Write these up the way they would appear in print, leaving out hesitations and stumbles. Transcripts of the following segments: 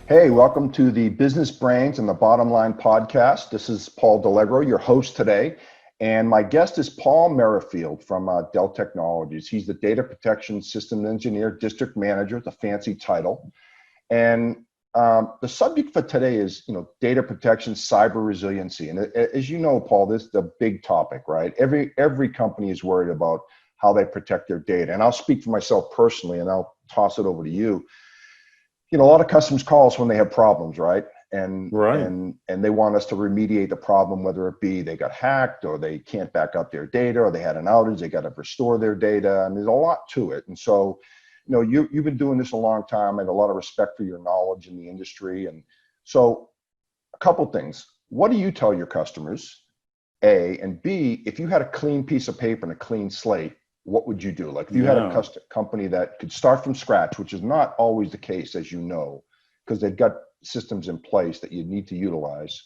Hey, welcome to the Business Brains and the Bottom Line podcast. This is Paul Delegro, your host today. And my guest is Paul Merrifield from Dell Technologies. He's the Data Protection System Engineer, District Manager, the fancy title. And the subject for today is, data protection, cyber resiliency. And as you know, Paul, this is the big topic, right? Every company is worried about how they protect their data. And I'll speak for myself personally, and I'll toss it over to you. A lot of customers call us when they have problems, right? And they want us to remediate the problem, whether it be they got hacked or they can't back up their data or they had an outage, they got to restore their data. And there's a lot to it. And so, you've been doing this a long time. I have a lot of respect for your knowledge in the industry. And so a couple things. What do you tell your customers, A, and B, if you had a clean piece of paper and a clean slate, what would you do? Like if you had a company that could start from scratch, which is not always the case, as you know, because they've got systems in place that you need to utilize.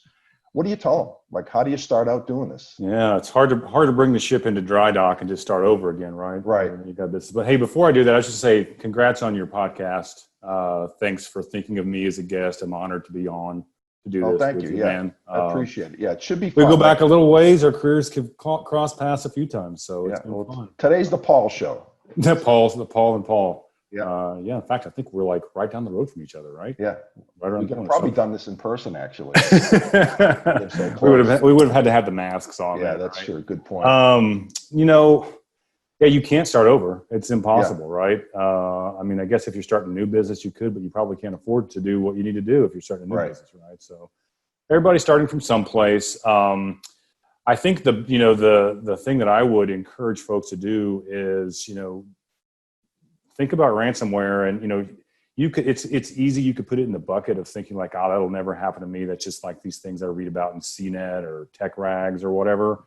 What do you tell them? Like, how do you start out doing this? Yeah, it's hard to bring the ship into dry dock and just start over again, right? Right. You got this. But hey, before I do that, I should say congrats on your podcast. Thanks for thinking of me as a guest. I'm honored to be on to do this. Thank with you. you, man. I appreciate it. Yeah, it should be fun. We go back a little ways. Our careers have crossed paths a few times, so it's been fun. Today's the Paul show. The Paul and Paul. Yeah. In fact, I think we're like right down the road from each other, right? Yeah. Right around we could have probably done this in person, actually. So we would have had to have the masks on. Yeah, that's true. Good point. You can't start over. It's impossible, right? I guess if you're starting a new business, you could, but you probably can't afford to do what you need to do if you're starting a new business, right? So everybody's starting from someplace. I think the thing that I would encourage folks to do is, think about ransomware, and it's easy. You could put it in the bucket of thinking like, oh, that'll never happen to me. That's just like these things I read about in CNET or Tech Rags or whatever.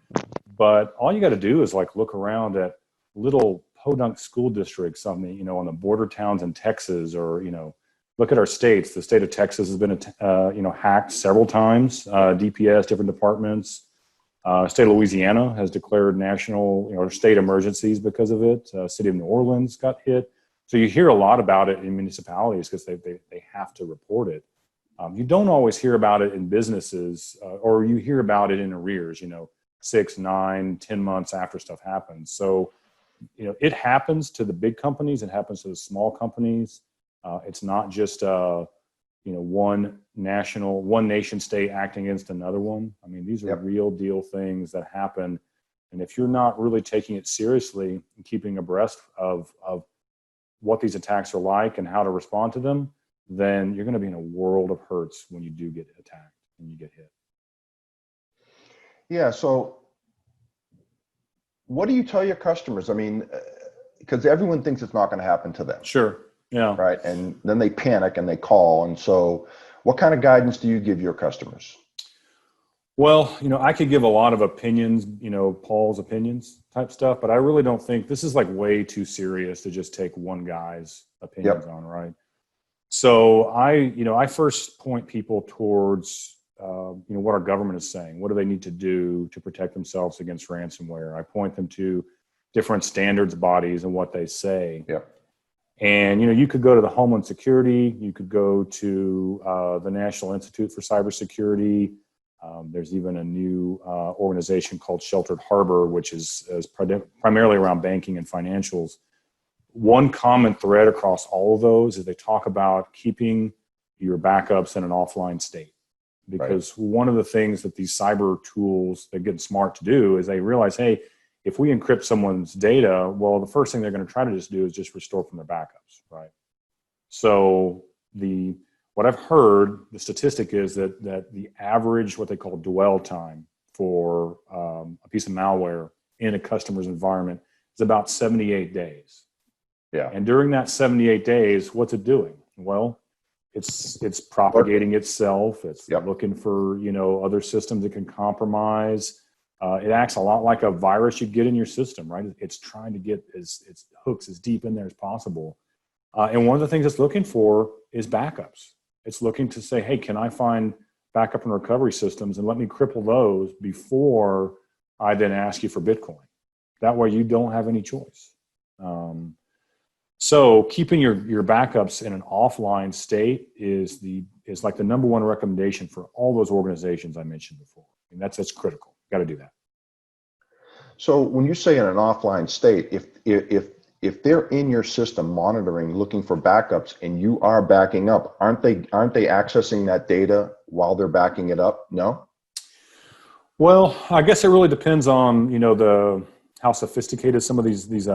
But all you got to do is like look around at little podunk school districts on the on the border towns in Texas, or look at our states. The state of Texas has been hacked several times. DPS, different departments. State of Louisiana has declared national state emergencies because of it. City of New Orleans got hit. So you hear a lot about it in municipalities because they have to report it. You don't always hear about it in businesses, or you hear about it in arrears, 6, 9, 10 months after stuff happens. So, it happens to the big companies. It happens to the small companies. It's not just, one nation state acting against another one. I mean, these are real deal things that happen. And if you're not really taking it seriously and keeping abreast of what these attacks are like and how to respond to them, then you're going to be in a world of hurts when you do get attacked and you get hit. Yeah. So what do you tell your customers? I mean, because everyone thinks it's not going to happen to them. Sure. Yeah. Right. And then they panic and they call. And so what kind of guidance do you give your customers? Well, I could give a lot of opinions, Paul's opinions type stuff, but I really don't think this is like way too serious to just take one guy's opinions on, right? So I first point people towards, what our government is saying. What do they need to do to protect themselves against ransomware? I point them to different standards bodies and what they say. Yeah. And, you could go to the Homeland Security, you could go to the National Institute for Cybersecurity. There's even a new organization called Sheltered Harbor, which is primarily around banking and financials. One common thread across all of those is they talk about keeping your backups in an offline state. Because one of the things that these cyber tools that get smart to do is they realize, hey, if we encrypt someone's data, well, the first thing they're going to try to just do is just restore from their backups, right? So what I've heard, the statistic is that the average, what they call dwell time for a piece of malware in a customer's environment is about 78 days. Yeah. And during that 78 days, what's it doing? Well, it's propagating itself. It's looking for, other systems it can compromise. It acts a lot like a virus you get in your system, right? It's trying to get its hooks as deep in there as possible. And one of the things it's looking for is backups. It's looking to say, hey, can I find backup and recovery systems and let me cripple those before I then ask you for Bitcoin. That way you don't have any choice. So keeping your backups in an offline state is the is like the number one recommendation for all those organizations I mentioned before. And that's critical. Got to do that. So when you say in an offline state, if they're in your system monitoring, looking for backups, and you are backing up, aren't they accessing that data while they're backing it up? No? Well, I guess it really depends on, how sophisticated some of these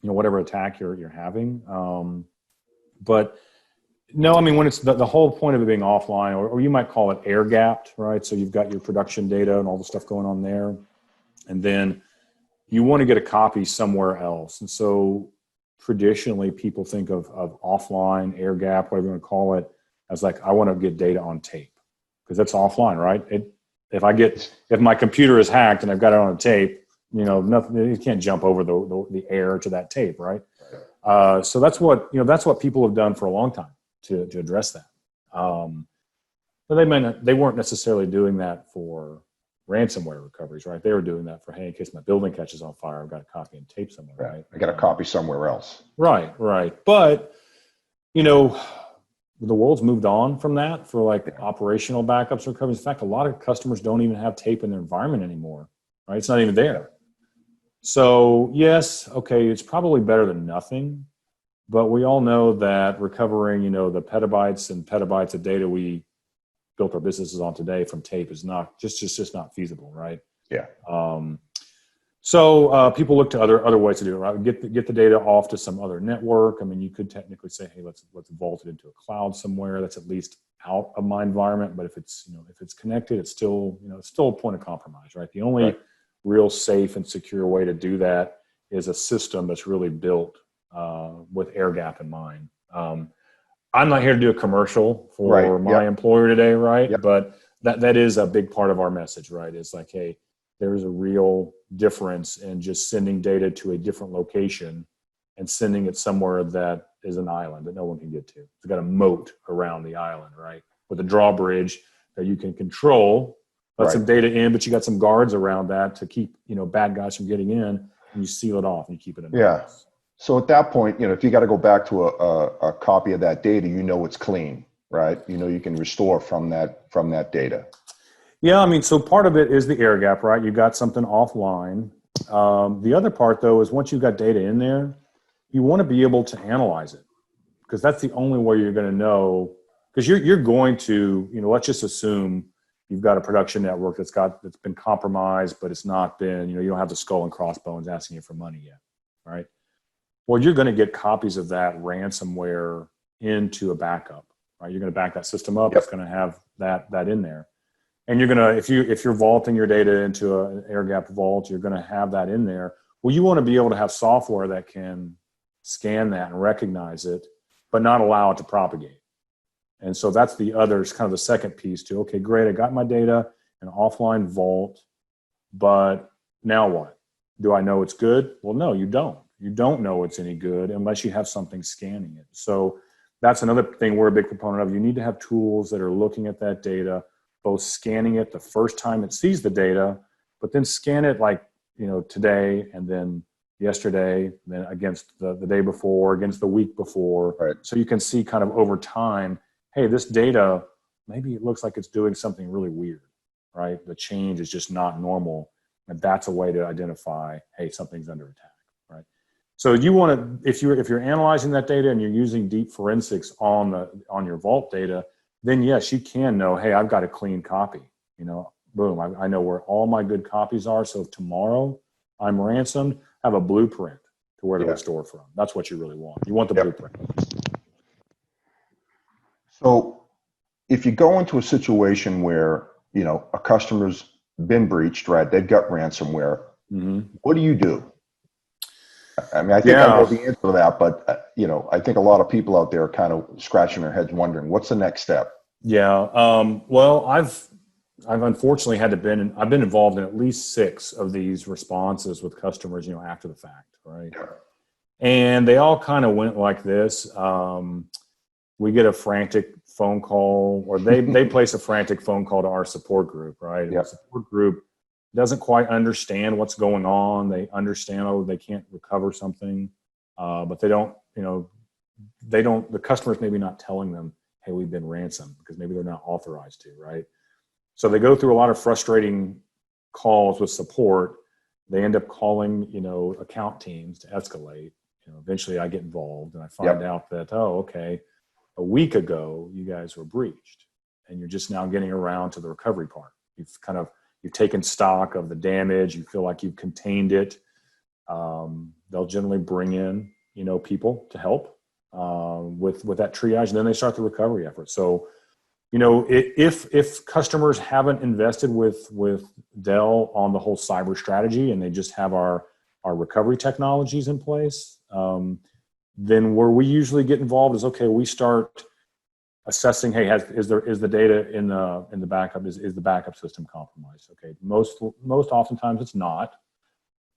whatever attack you're having. But no, I mean, when it's the whole point of it being offline, or you might call it air gapped, right? So you've got your production data and all the stuff going on there. And then you want to get a copy somewhere else. And so traditionally people think of offline, air gap, whatever you want to call it, as like, I want to get data on tape because that's offline, right? If my computer is hacked and I've got it on a tape, nothing, it can't jump over the air to that tape, right? So that's what people have done for a long time to address that. But they weren't necessarily doing that for ransomware recoveries, right? They were doing that for, hey, in case my building catches on fire, I've got a copy and tape somewhere, right? I got a copy somewhere else. Right. But, the world's moved on from that for operational backups and recoveries. In fact, a lot of customers don't even have tape in their environment anymore, right? It's not even there. So yes, okay, it's probably better than nothing, but we all know that recovering, the petabytes and petabytes of data we built our businesses on today from tape is not just not feasible, right? Yeah. So people look to other ways to do it, right? Get the data off to some other network. I mean, you could technically say, hey, let's vault it into a cloud somewhere that's at least out of my environment. But if it's connected, it's still a point of compromise, right? The only real safe and secure way to do that is a system that's really built with air gap in mind. I'm not here to do a commercial for my employer today, right? Yep. But that is a big part of our message, right? It's like, hey, there's a real difference in just sending data to a different location and sending it somewhere that is an island that no one can get to. It's got a moat around the island, right? With a drawbridge that you can control, let some data in, but you got some guards around that to keep, bad guys from getting in, and you seal it off and you keep it in place. So at that point, if you got to go back to a copy of that data, it's clean, right? You can restore from that data. Yeah, I mean, so part of it is the air gap, right? You got something offline. The other part, though, is once you've got data in there, you want to be able to analyze it because that's the only way you're going to know. Because you're going to, let's just assume you've got a production network that's been compromised, but it's not been, you don't have the skull and crossbones asking you for money yet, right? Well, you're going to get copies of that ransomware into a backup, right? You're going to back that system up. Yep. It's going to have that in there. And you're going to, if you're vaulting your data into an air gap vault, you're going to have that in there. Well, you want to be able to have software that can scan that and recognize it, but not allow it to propagate. And so that's kind of the second piece too. Okay, great. I got my data in an offline vault, but now what? Do I know it's good? Well, no, you don't. You don't know it's any good unless you have something scanning it. So that's another thing we're a big proponent of. You need to have tools that are looking at that data, both scanning it the first time it sees the data, but then scan it today and then yesterday, and then against the day before, against the week before. Right. So you can see kind of over time, hey, this data, maybe it looks like it's doing something really weird, right? The change is just not normal. And that's a way to identify, hey, something's under attack, right? So you want to, if you're analyzing that data and you're using deep forensics on your vault data, then yes, you can know, hey, I've got a clean copy. Boom, I know where all my good copies are. So if tomorrow I'm ransomed, I have a blueprint to where to restore from. That's what you really want. You want the blueprint. So if you go into a situation where, a customer's been breached, right? They've got ransomware. Mm-hmm. What do you do? I mean, I think I know the answer to that, but I think a lot of people out there are kind of scratching their heads wondering what's the next step. Yeah. Well, I've unfortunately I've been involved in at least 6 of these responses with customers, after the fact, right? Yeah. And they all kind of went like this. We get a frantic phone call, or they place a frantic phone call to our support group, right? Yep. The support group doesn't quite understand what's going on. They understand, they can't recover something, but they don't, the customer's maybe not telling them, hey, we've been ransomed, because maybe they're not authorized to, right? So they go through a lot of frustrating calls with support. They end up calling, account teams to escalate. Eventually I get involved and I find out that, oh, okay, a week ago you guys were breached, and you're just now getting around to the recovery part. You've taken stock of the damage. You feel like you've contained it. They'll generally bring in, people to help with that triage, and then they start the recovery effort. So, if customers haven't invested with Dell on the whole cyber strategy, and they just have our recovery technologies in place, then where we usually get involved is, okay, we start assessing, hey, is the data in the backup, is the backup system compromised? Okay, most oftentimes it's not,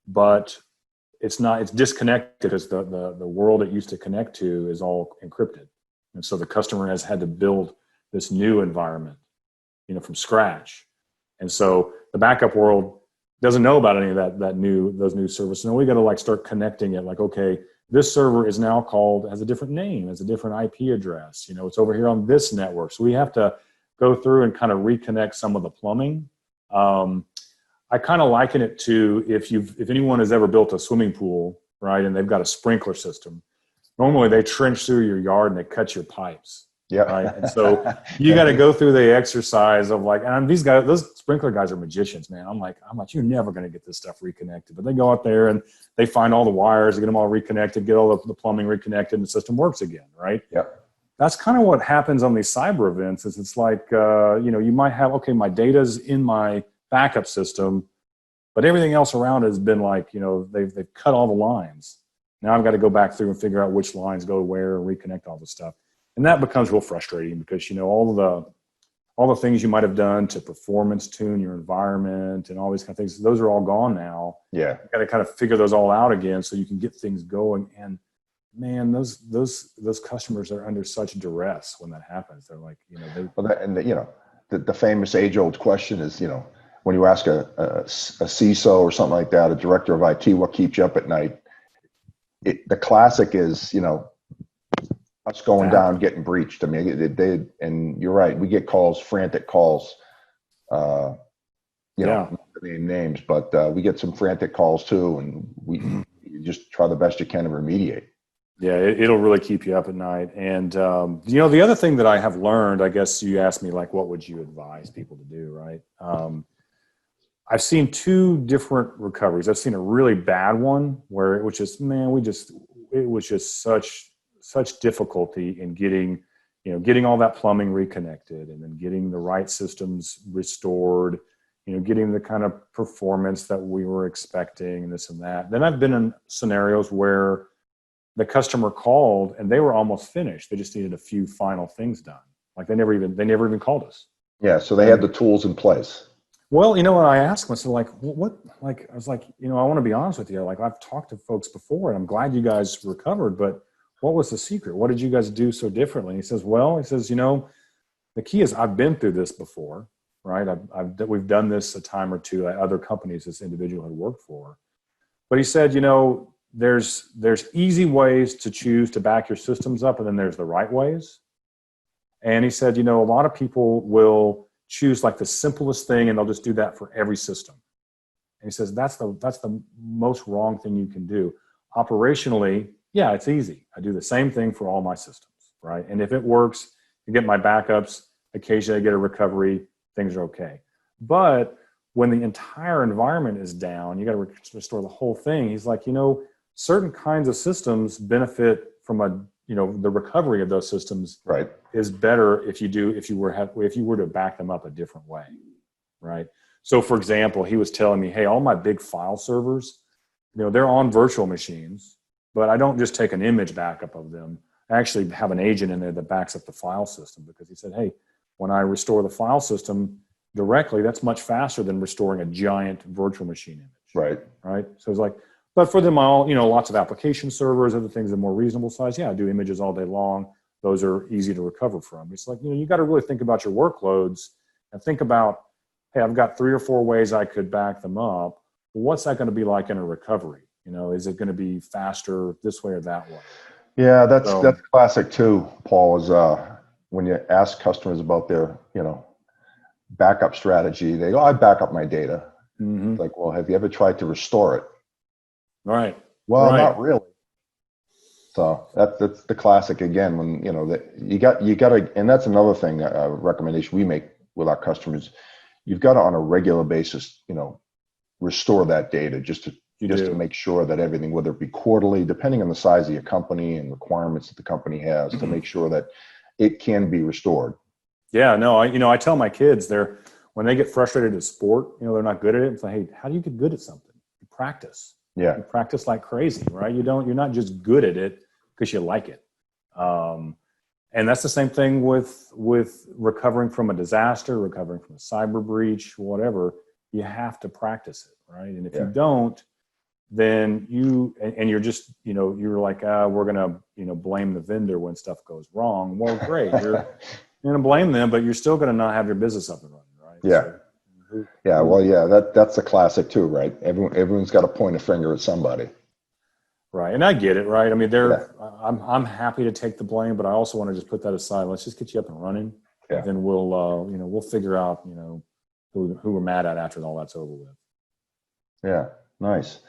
but it's disconnected, because the world it used to connect to is all encrypted, and so the customer has had to build this new environment, from scratch. And so the backup world doesn't know about any of those new services. And we got to start connecting it, okay, this server is now has a different name, has a different IP address, it's over here on this network. So we have to go through and kind of reconnect some of the plumbing. I kind of liken it to if anyone has ever built a swimming pool, right, and they've got a sprinkler system. Normally they trench through your yard and they cut your pipes. Yeah. Right. And so you got to go through the exercise of and these guys, those sprinkler guys are magicians, man. I'm like, you're never going to get this stuff reconnected. But they go out there and they find all the wires, they get them all reconnected, get all the plumbing reconnected, and the system works again. Right. Yeah. That's kind of what happens on these cyber events. Is it's you might have, okay, my data's in my backup system, but everything else around has been they've cut all the lines. Now I've got to go back through and figure out which lines go where and reconnect all the stuff. And that becomes real frustrating, because, all the things you might have done to performance tune your environment and all these kind of things, those are all gone now. Yeah. You got to kind of figure those all out again so you can get things going. And man, those customers are under such duress when that happens. They're like, the famous age-old question is, when you ask a CISO or something like that, a director of IT, what keeps you up at night? The classic is, us going down, getting breached. I mean, and you're right. We get frantic calls, not to name names, but we get some frantic calls too. And you just try the best you can to remediate. Yeah, it'll really keep you up at night. And, the other thing that I have learned, I guess you asked me, what would you advise people to do, right? I've seen two different recoveries. I've seen a really bad one where it was just, it was just such difficulty in getting all that plumbing reconnected, and then getting the right systems restored, getting the kind of performance that we were expecting, and this and that. Then I've been in scenarios where the customer called and they were almost finished. They just needed a few final things done. They never even called us. Yeah. So they had the tools in place. Well, what I asked them, I said, what, I was like, I want to be honest with you. I've talked to folks before, and I'm glad you guys recovered, but what was the secret? What did you guys do so differently? And he says, the key is I've been through this before, right? We've done this a time or two at other companies this individual had worked for. But he said, there's easy ways to choose to back your systems up, and then there's the right ways. And he said, a lot of people will choose the simplest thing, and they'll just do that for every system. And he says, that's the most wrong thing you can do. Operationally, yeah, it's easy. I do the same thing for all my systems, right? And if it works, I get my backups, occasionally I get a recovery, things are okay. But when the entire environment is down, you got to restore the whole thing. He's like, certain kinds of systems benefit from the recovery of those systems, right, is better if you were to back them up a different way, right? So for example, he was telling me, hey, all my big file servers, they're on virtual machines, but I don't just take an image backup of them. I actually have an agent in there that backs up the file system, because he said, hey, when I restore the file system directly, that's much faster than restoring a giant virtual machine image. Right. Right. So it's but for them all, lots of application servers, other things that are more reasonable size. Yeah, I do images all day long. Those are easy to recover from. It's you got to really think about your workloads and think about, hey, I've got 3 or 4 ways I could back them up. Well, what's that going to be like in a recovery? Is it going to be faster this way or that way? Yeah, that's classic too, Paul, is when you ask customers about their, backup strategy, they go, I back up my data. Mm-hmm. Like, well, have you ever tried to restore it? Right. Well, Right. not really. So that's the classic again, when, that you got to, and that's another thing, a recommendation we make with our customers. You've got to, on a regular basis, restore that data just to make sure that everything, whether it be quarterly, depending on the size of your company and requirements that the company has, to make sure that it can be restored. Yeah, no, I tell my kids, when they get frustrated at sport, they're not good at it. It's like, hey, how do you get good at something? You practice. Yeah. You practice like crazy, right? You're not just good at it because you like it. And that's the same thing with recovering from a disaster, recovering from a cyber breach, whatever. You have to practice it, right? And if you don't, then you're just, you're like, we're going to, blame the vendor when stuff goes wrong. Well, great. You're going to blame them, but you're still going to not have your business up and running, right? Yeah. That's a classic too, right? Everyone's got to point a finger at somebody. Right. And I get it, right? I mean, I'm happy to take the blame, but I also want to just put that aside. Let's just get you up and running. Yeah. And then we'll figure out, who we're mad at after all that's over with. Yeah. Nice.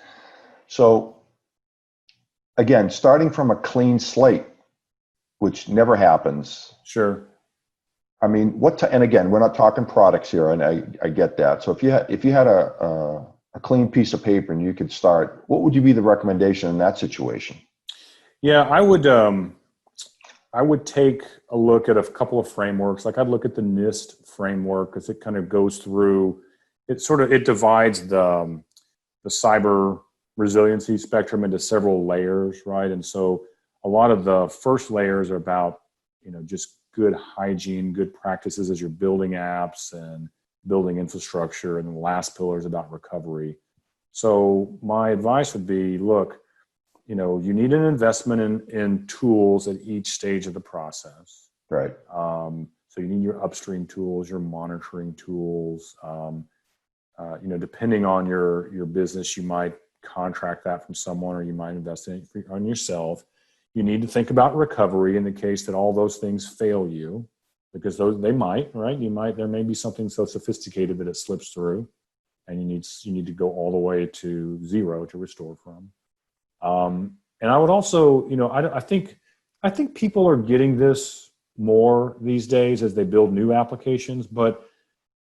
So again, starting from a clean slate, which never happens. Sure. I mean, and again, we're not talking products here, and I get that. So if you had a clean piece of paper and you could start, what would you be the recommendation in that situation? Yeah, I would take a look at a couple of frameworks. Like I'd look at the NIST framework, because it kind of goes through, it divides the cyber resiliency spectrum into several layers, right? And so a lot of the first layers are about, just good hygiene, good practices as you're building apps and building infrastructure. And the last pillar is about recovery. So my advice would be, look, you need an investment in tools at each stage of the process. Right. So you need your upstream tools, your monitoring tools. Depending on your business, you might contract that from someone, or you might invest in it on yourself. You need to think about recovery in the case that all those things fail you, because they might, right? There may be something so sophisticated that it slips through, and you need to go all the way to zero to restore from. And I would also, I think people are getting this more these days as they build new applications, but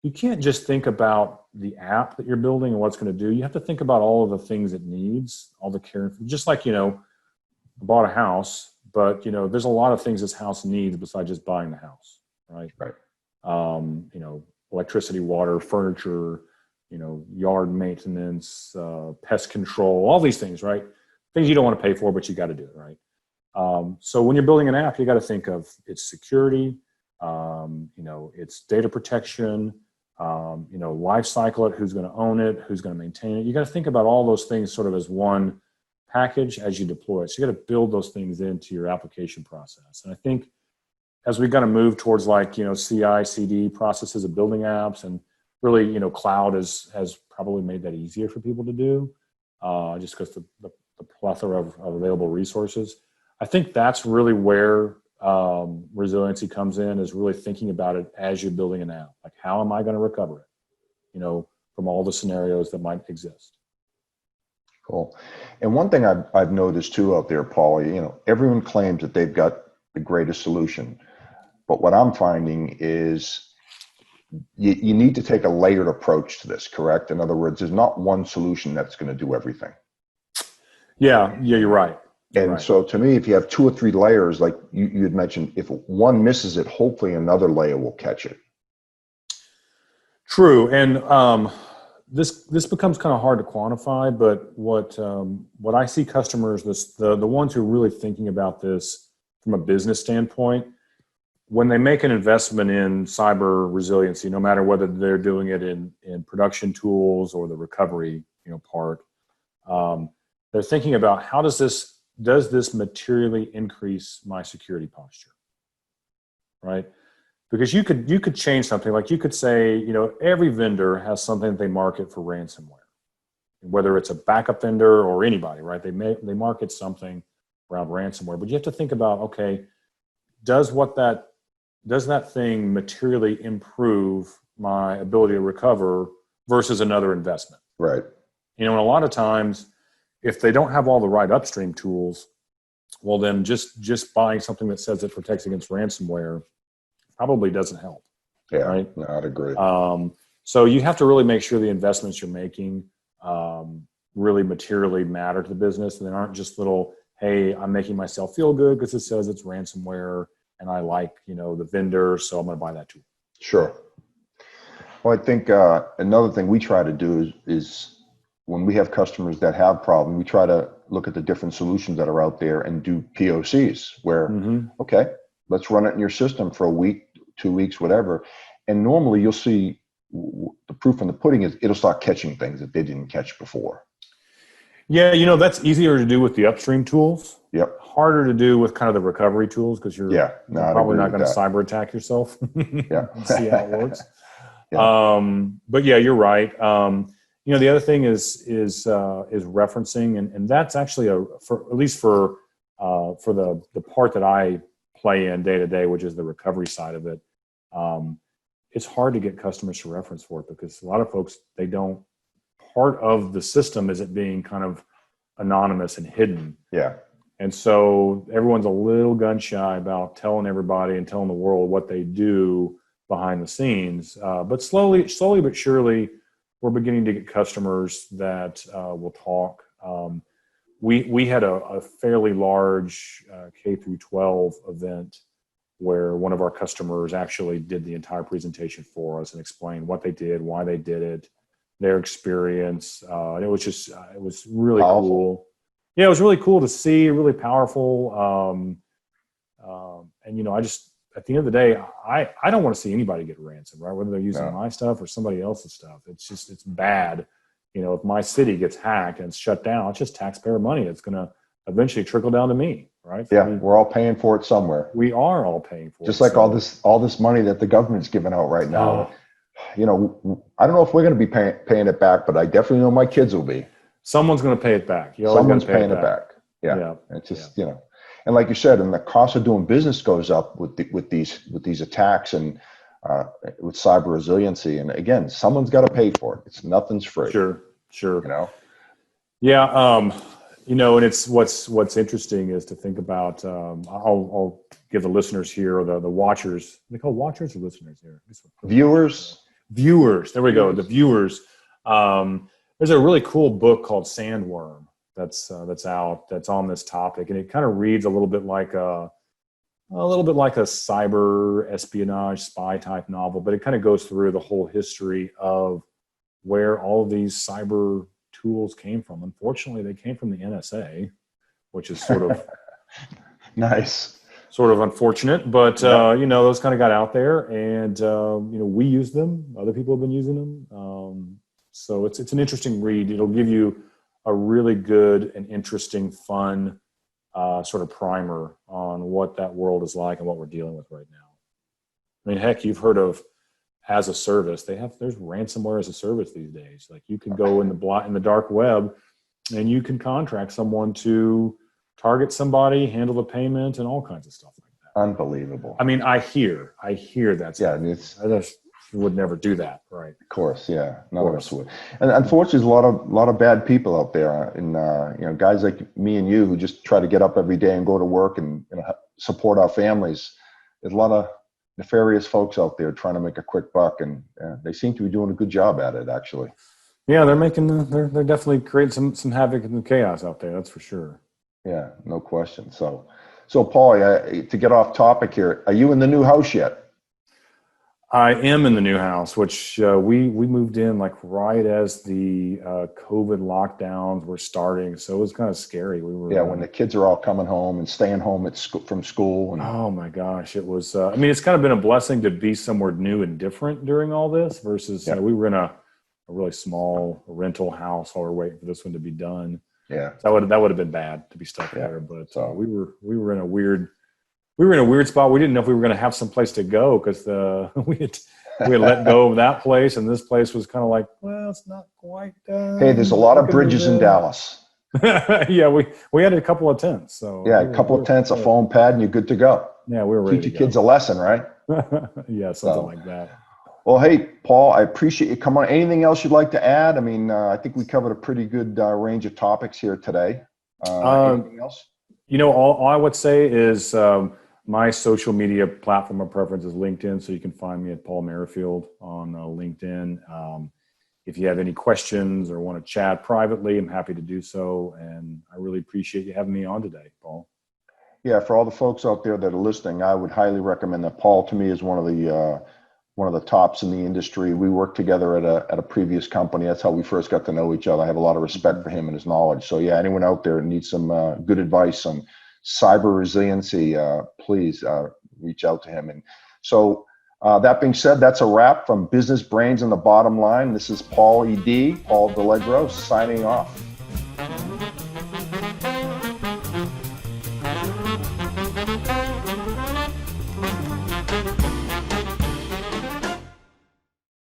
you can't just think about the app that you're building and what it's going to do. You have to think about all of the things it needs, all the care, just like, I bought a house, but there's a lot of things this house needs besides just buying the house, right? Right. Electricity, water, furniture, yard maintenance, pest control, all these things, right? Things you don't want to pay for, but you got to do it, right? So when you're building an app, you got to think of its security, its data protection, life cycle it, who's going to own it, who's going to maintain it. You got to think about all those things sort of as one package as you deploy it. So you got to build those things into your application process. And I think as we got to move towards CI, CD processes of building apps, and really, cloud has probably made that easier for people to do, just because the plethora of available resources. I think that's really where resiliency comes in, is really thinking about it as you're building an app. Like, how am I going to recover it, from all the scenarios that might exist? Cool. And one thing I've noticed too out there, Paul, everyone claims that they've got the greatest solution. But what I'm finding is you need to take a layered approach to this, correct? In other words, there's not one solution that's going to do everything. Yeah, you're right. So to me, if you have 2 or 3 layers, like you had mentioned, if one misses it, hopefully another layer will catch it. True. And this becomes kind of hard to quantify, but what I see customers, the ones who are really thinking about this from a business standpoint, when they make an investment in cyber resiliency, no matter whether they're doing it in production tools or the recovery part, they're thinking about, how does this materially increase my security posture, right? Because you could change something. Like, you could say, every vendor has something that they market for ransomware, whether it's a backup vendor or anybody, right? They market something around ransomware, but you have to think about, okay, does what that does that thing materially improve my ability to recover versus another investment? Right. And a lot of times, if they don't have all the right upstream tools, well, then just buying something that says it protects against ransomware probably doesn't help. Yeah, right? no, I'd agree. So you have to really make sure the investments you're making really materially matter to the business, and they aren't just little, hey, I'm making myself feel good because it says it's ransomware and I like, the vendor, so I'm going to buy that tool. Sure. Well, I think another thing we try to do is when we have customers that have problems, we try to look at the different solutions that are out there and do POCs where, okay, let's run it in your system for a week, 2 weeks, whatever. And normally you'll see the proof in the pudding is it'll start catching things that they didn't catch before. Yeah, that's easier to do with the upstream tools. Yep. Harder to do with kind of the recovery tools because you're probably not going to cyber attack yourself. Yeah. And see how it works. Yeah. But yeah, you're right. The other thing is referencing, and that's actually at least for the part that I play in day to day, which is the recovery side of it. It's hard to get customers to reference for it because a lot of folks, they don't. Part of the system is it being kind of anonymous and hidden. Yeah. And so everyone's a little gun shy about telling everybody and telling the world what they do behind the scenes. But slowly but surely, we're beginning to get customers that will talk. We had a fairly large K through 12 event where one of our customers actually did the entire presentation for us and explained what they did, why they did it, their experience. And it was really powerful. Cool. Yeah, it was really cool to see, really powerful. And I just, at the end of the day, I don't want to see anybody get ransomed, right? Whether they're using my stuff or somebody else's stuff. It's bad. If my city gets hacked and it's shut down, it's just taxpayer money. It's going to eventually trickle down to me, right? Yeah, we're all paying for it somewhere. We are all paying for it. Just like all this money that the government's giving out right now. I don't know if we're going to be paying it back, but I definitely know my kids will be. Someone's going to pay it back. Someone's paying it back. Yeah. It's just, and like you said, and the cost of doing business goes up with these attacks and with cyber resiliency. And again, someone's got to pay for it. Nothing's free. Sure. Yeah. And it's what's interesting is to think about. I'll give the listeners here, or the watchers. Are they called watchers or listeners here? Viewers. There we go. The viewers. There's a really cool book called Sandworm that's out that's on this topic, and it kind of reads a little bit like a cyber espionage spy type novel, but it kind of goes through the whole history of where all of these cyber tools came from. Unfortunately, they came from the NSA, which is sort of nice, sort of unfortunate, but those kind of got out there, and we use them. Other people have been using them. So it's an interesting read. It'll give you a really good and interesting, fun sort of primer on what that world is like and what we're dealing with right now. I mean, heck, you've heard of as a service. There's ransomware as a service these days. Like you can go in the dark web and you can contract someone to target somebody, handle the payment, and all kinds of stuff like that. Unbelievable. I mean, I hear that's I just would never do that, right? Of course, yeah. None of us would. And unfortunately, there's a lot of bad people out there, and guys like me and you who just try to get up every day and go to work and support our families. There's a lot of nefarious folks out there trying to make a quick buck, and they seem to be doing a good job at it, actually. Yeah, they're definitely creating some havoc and chaos out there. That's for sure. Yeah, no question. So Paul, to get off topic here, are you in the new house yet? I am in the new house, which we moved in like right as the COVID lockdowns were starting, so it was kind of scary. When the kids are all coming home and staying home from school. And oh my gosh, it was. It's kind of been a blessing to be somewhere new and different during all this. Versus we were in a really small rental house while we were waiting for this one to be done. Yeah, that would have been bad to be stuck there. But we were in a weird spot. We didn't know if we were going to have some place to go because we had let go of that place, and this place was kind of like, well, it's not quite done. Hey, there's a lot of bridges in Dallas. Yeah, we had a couple of tents. So a couple of tents, a foam pad, and you're good to go. Yeah, we were ready to teach your kids a lesson, right? Yeah, something like that. Well, hey, Paul, I appreciate you coming on. Anything else you'd like to add? I mean, I think we covered a pretty good range of topics here today. Anything else? All I would say is my social media platform of preference is LinkedIn, so you can find me at Paul Merrifield on LinkedIn. If you have any questions or want to chat privately, I'm happy to do so. And I really appreciate you having me on today, Paul. Yeah, for all the folks out there that are listening, I would highly recommend that. Paul, to me, is one of the tops in the industry. We worked together at a previous company. That's how we first got to know each other. I have a lot of respect for him and his knowledge. So yeah, anyone out there needs some good advice on cyber resiliency, please reach out to him. And so that being said, that's a wrap from Business Brains and the Bottom Line. This is Paul Dellegro signing off.